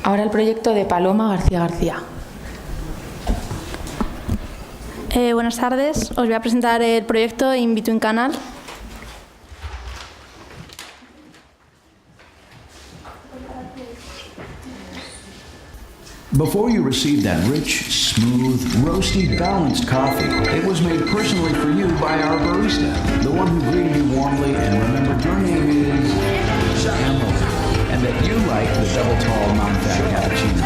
Ahora el proyecto de Paloma García García. Buenas tardes, os voy a presentar el proyecto In Between Canal. Before you received that rich, smooth, roasty, balanced coffee, it was made personally for you by our barista, the one who greeted you warmly and remembered your name is Emily, and that you like the double tall, non-fat cappuccino.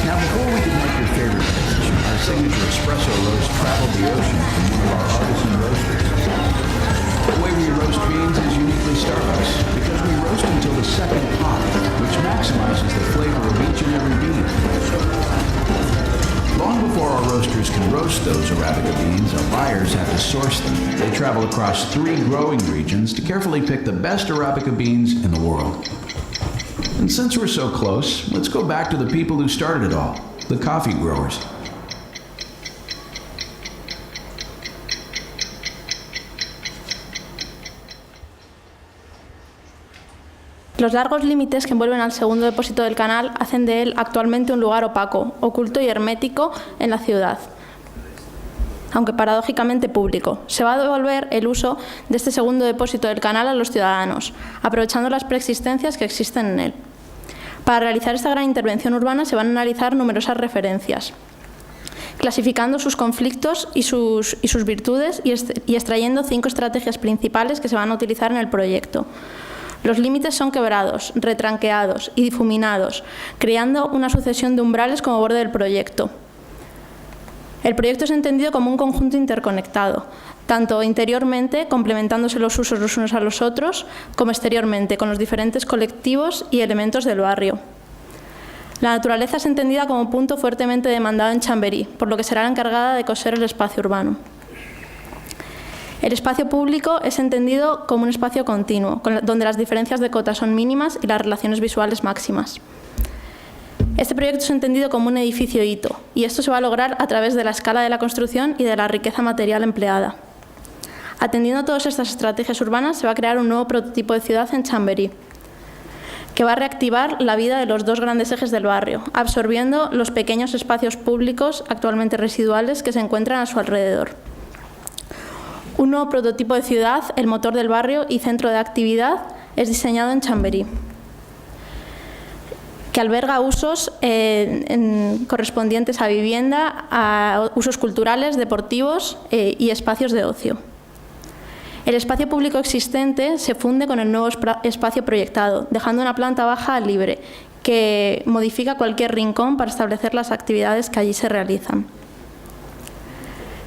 Now, before we can make your favorite beverage, our signature espresso roast traveled the ocean from one of our artisan roasters. The way we roast beans is uniquely Starbucks because we roast until the second pot, which maximizes the flavor of each and every bean. Long before our roasters can roast those Arabica beans, our buyers have to source them. They travel across 3 growing regions to carefully pick the best Arabica beans in the world. And since we're so close, let's go back to the people who started it all, the coffee growers. Los largos límites que envuelven al segundo depósito del canal hacen de él actualmente un lugar opaco, oculto y hermético en la ciudad, aunque paradójicamente público. Se va a devolver el uso de este segundo depósito del canal a los ciudadanos, aprovechando las preexistencias que existen en él. Para realizar esta gran intervención urbana se van a analizar numerosas referencias, clasificando sus conflictos y sus virtudes y extrayendo 5 estrategias principales que se van a utilizar en el proyecto. Los límites son quebrados, retranqueados y difuminados, creando una sucesión de umbrales como borde del proyecto. El proyecto es entendido como un conjunto interconectado, tanto interiormente, complementándose los usos los unos a los otros, como exteriormente, con los diferentes colectivos y elementos del barrio. La naturaleza es entendida como punto fuertemente demandado en Chamberí, por lo que será la encargada de coser el espacio urbano. El espacio público es entendido como un espacio continuo, donde las diferencias de cota son mínimas y las relaciones visuales máximas. Este proyecto es entendido como un edificio hito, y esto se va a lograr a través de la escala de la construcción y de la riqueza material empleada. Atendiendo a todas estas estrategias urbanas, se va a crear un nuevo prototipo de ciudad en Chamberí, que va a reactivar la vida de los 2 grandes ejes del barrio, absorbiendo los pequeños espacios públicos actualmente residuales que se encuentran a su alrededor. Un nuevo prototipo de ciudad, el motor del barrio y centro de actividad, es diseñado en Chamberí, que alberga usos correspondientes a vivienda, a usos culturales, deportivos y espacios de ocio. El espacio público existente se funde con el nuevo espacio proyectado, dejando una planta baja libre, que modifica cualquier rincón para establecer las actividades que allí se realizan.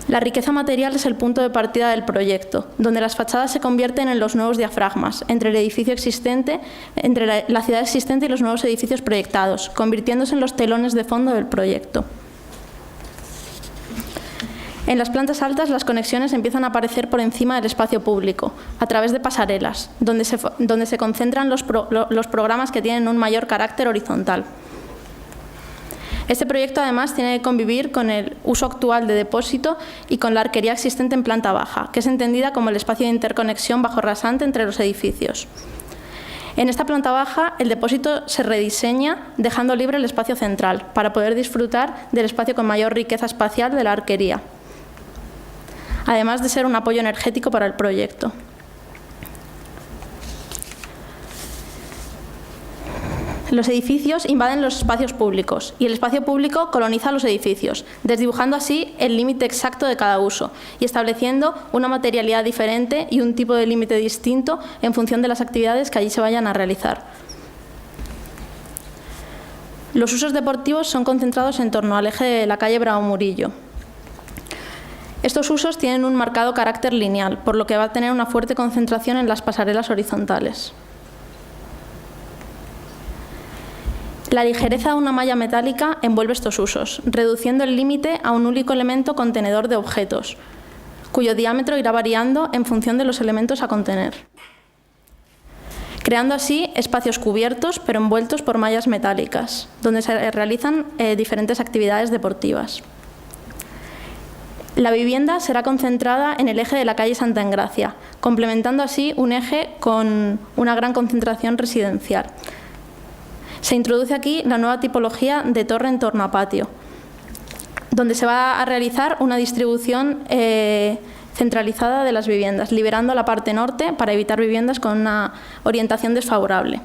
La riqueza material es el punto de partida del proyecto, donde las fachadas se convierten en los nuevos diafragmas entre el edificio existente, entre la ciudad existente y los nuevos edificios proyectados, convirtiéndose en los telones de fondo del proyecto. En las plantas altas, las conexiones empiezan a aparecer por encima del espacio público, a través de pasarelas, donde se concentran los programas que tienen un mayor carácter horizontal. Este proyecto además tiene que convivir con el uso actual de depósito y con la arquería existente en planta baja, que es entendida como el espacio de interconexión bajo rasante entre los edificios. En esta planta baja, el depósito se rediseña dejando libre el espacio central para poder disfrutar del espacio con mayor riqueza espacial de la arquería, además de ser un apoyo energético para el proyecto. Los edificios invaden los espacios públicos y el espacio público coloniza los edificios, desdibujando así el límite exacto de cada uso y estableciendo una materialidad diferente y un tipo de límite distinto en función de las actividades que allí se vayan a realizar. Los usos deportivos son concentrados en torno al eje de la calle Bravo Murillo. Estos usos tienen un marcado carácter lineal, por lo que va a tener una fuerte concentración en las pasarelas horizontales. La ligereza de una malla metálica envuelve estos usos, reduciendo el límite a un único elemento contenedor de objetos, cuyo diámetro irá variando en función de los elementos a contener, creando así espacios cubiertos pero envueltos por mallas metálicas, donde se realizan diferentes actividades deportivas. La vivienda será concentrada en el eje de la calle Santa Engracia, complementando así un eje con una gran concentración residencial. Se introduce aquí la nueva tipología de torre en torno a patio, donde se va a realizar una distribución centralizada de las viviendas, liberando la parte norte para evitar viviendas con una orientación desfavorable.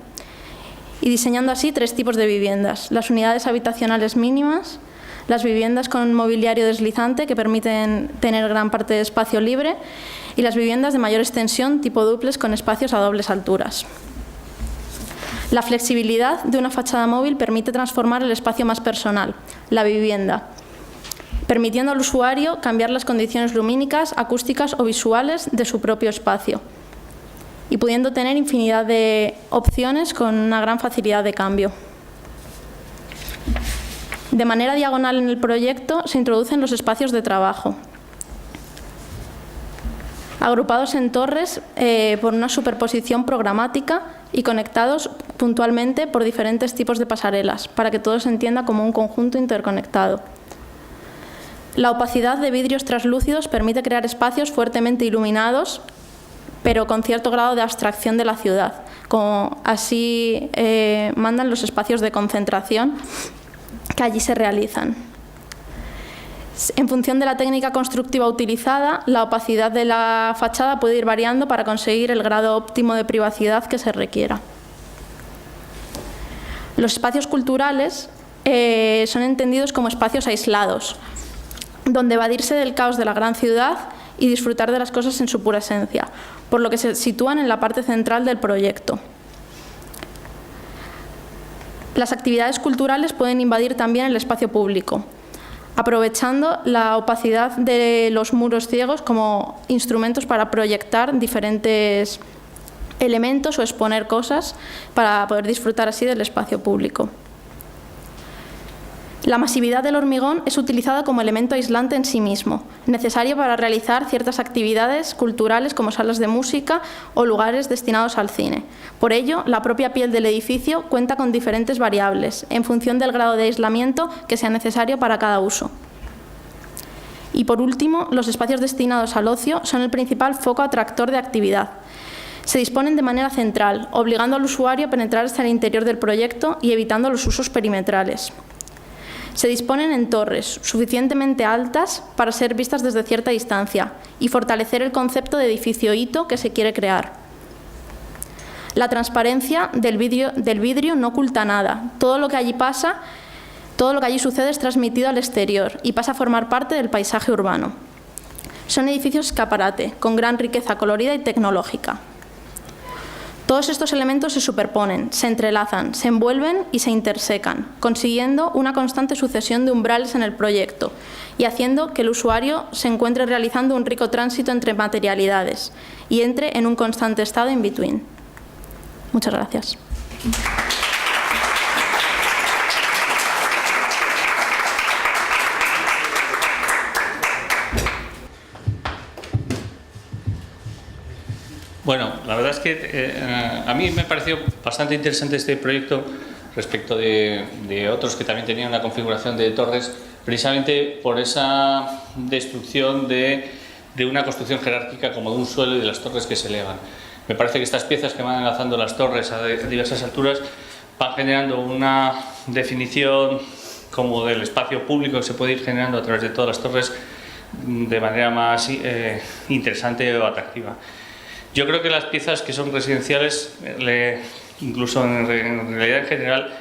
Y diseñando así 3 tipos de viviendas: las unidades habitacionales mínimas, las viviendas con mobiliario deslizante que permiten tener gran parte de espacio libre y las viviendas de mayor extensión tipo dúplex con espacios a dobles alturas. La flexibilidad de una fachada móvil permite transformar el espacio más personal, la vivienda, permitiendo al usuario cambiar las condiciones lumínicas, acústicas o visuales de su propio espacio y pudiendo tener infinidad de opciones con una gran facilidad de cambio. De manera diagonal en el proyecto se introducen los espacios de trabajo, agrupados en torres por una superposición programática y conectados puntualmente por diferentes tipos de pasarelas, para que todo se entienda como un conjunto interconectado. La opacidad de vidrios translúcidos permite crear espacios fuertemente iluminados, pero con cierto grado de abstracción de la ciudad, como así mandan los espacios de concentración que allí se realizan. En función de la técnica constructiva utilizada, la opacidad de la fachada puede ir variando para conseguir el grado óptimo de privacidad que se requiera. Los espacios culturales son entendidos como espacios aislados, donde evadirse del caos de la gran ciudad y disfrutar de las cosas en su pura esencia, por lo que se sitúan en la parte central del proyecto. Las actividades culturales pueden invadir también el espacio público, aprovechando la opacidad de los muros ciegos como instrumentos para proyectar diferentes elementos o exponer cosas para poder disfrutar así del espacio público. La masividad del hormigón es utilizada como elemento aislante en sí mismo, necesario para realizar ciertas actividades culturales como salas de música o lugares destinados al cine. Por ello, la propia piel del edificio cuenta con diferentes variables, en función del grado de aislamiento que sea necesario para cada uso. Y por último, los espacios destinados al ocio son el principal foco atractor de actividad. Se disponen de manera central, obligando al usuario a penetrar hasta el interior del proyecto y evitando los usos perimetrales. Se disponen en torres suficientemente altas para ser vistas desde cierta distancia y fortalecer el concepto de edificio hito que se quiere crear. La transparencia del vidrio no oculta nada. Todo lo que allí pasa, todo lo que allí sucede es transmitido al exterior y pasa a formar parte del paisaje urbano. Son edificios escaparate, con gran riqueza colorida y tecnológica. Todos estos elementos se superponen, se entrelazan, se envuelven y se intersecan, consiguiendo una constante sucesión de umbrales en el proyecto y haciendo que el usuario se encuentre realizando un rico tránsito entre materialidades y entre en un constante estado in between. Muchas gracias. Bueno, la verdad es que a mí me pareció bastante interesante este proyecto respecto de otros que también tenían una configuración de torres, precisamente por esa destrucción de una construcción jerárquica como de un suelo y de las torres que se elevan. Me parece que estas piezas que van enlazando las torres a diversas alturas van generando una definición como del espacio público que se puede ir generando a través de todas las torres de manera más interesante o atractiva. Yo creo que las piezas que son residenciales, incluso en realidad en general,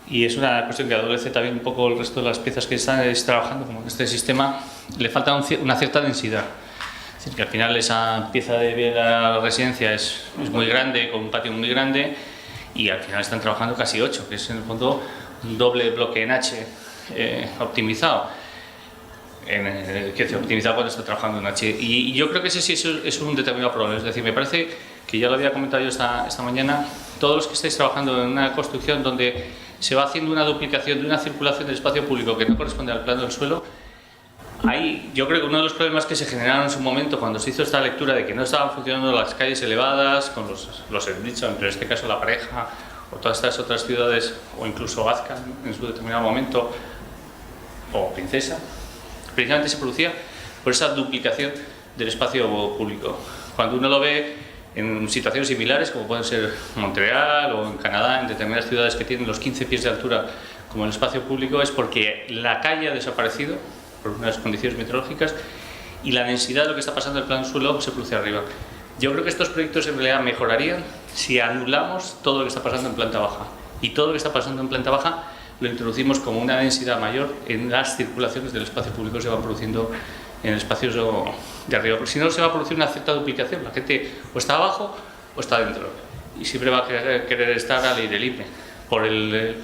y es una cuestión que adolece también un poco el resto de las piezas que están trabajando como este sistema, le falta una cierta densidad. Es decir, que al final esa pieza de la residencia es muy grande, con un patio muy grande, y al final están trabajando casi 8, que es en el fondo un doble bloque en H optimizado. Que se optimiza cuando está trabajando en H. Y yo creo que ese sí es un determinado problema. Es decir, me parece que ya lo había comentado yo esta mañana, todos los que estáis trabajando en una construcción donde se va haciendo una duplicación de una circulación del espacio público que no corresponde al plano del suelo, ahí yo creo que uno de los problemas que se generaron en su momento cuando se hizo esta lectura de que no estaban funcionando las calles elevadas, con los dicho, en este caso La Pareja, o todas estas otras ciudades, o incluso Azca en su determinado momento, o Princesa, precisamente se producía por esa duplicación del espacio público. Cuando uno lo ve en situaciones similares, como pueden ser Montreal o en Canadá, en determinadas ciudades que tienen los 15 pies de altura como el espacio público, es porque la calle ha desaparecido por unas condiciones meteorológicas y la densidad de lo que está pasando en el plano suelo se produce arriba. Yo creo que estos proyectos en realidad mejorarían si anulamos todo lo que está pasando en planta baja. Y todo lo que está pasando en planta baja lo introducimos como una densidad mayor en las circulaciones del espacio público que se van produciendo en espacios de arriba. Porque si no, se va a producir una cierta duplicación. La gente o está abajo o está dentro. Y siempre va a querer estar al aire libre por el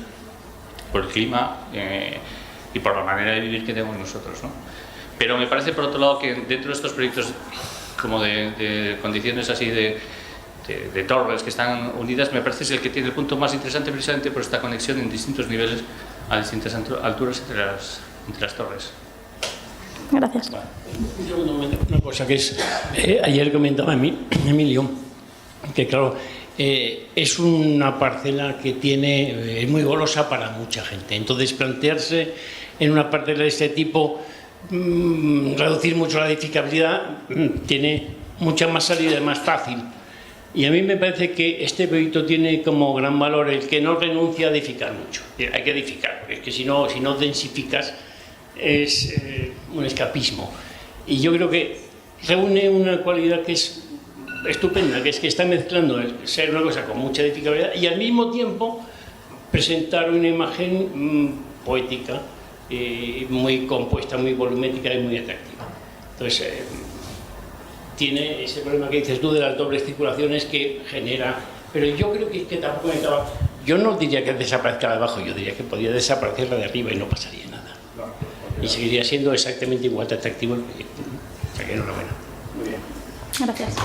clima y por la manera de vivir que tenemos nosotros, ¿no? Pero me parece, por otro lado, que dentro de estos proyectos como de condiciones así de torres que están unidas, me parece es el que tiene el punto más interesante precisamente por esta conexión en distintos niveles a distintas alturas entre las torres. Gracias. Un segundo momento, una cosa que es, ayer comentaba Emilio, que claro, es una parcela que es muy golosa para mucha gente. Entonces, plantearse en una parcela de este tipo, reducir mucho la edificabilidad, tiene mucha más salida, es más fácil. Y a mí me parece que este proyecto tiene como gran valor el que no renuncia a edificar mucho. Hay que edificar, porque es que si no densificas es un escapismo. Y yo creo que reúne una cualidad que es estupenda, que es que está mezclando el ser una cosa con mucha edificabilidad y al mismo tiempo presentar una imagen poética, muy compuesta, muy volumétrica y muy atractiva. Entonces, tiene ese problema que dices tú de las dobles circulaciones que genera, pero yo creo que tampoco necesitaba, yo no diría que desaparezca la de abajo, yo diría que podría desaparecer la de arriba y no pasaría nada. Y seguiría siendo exactamente igual de atractivo el proyecto. O sea que enhorabuena. Muy bien. Gracias.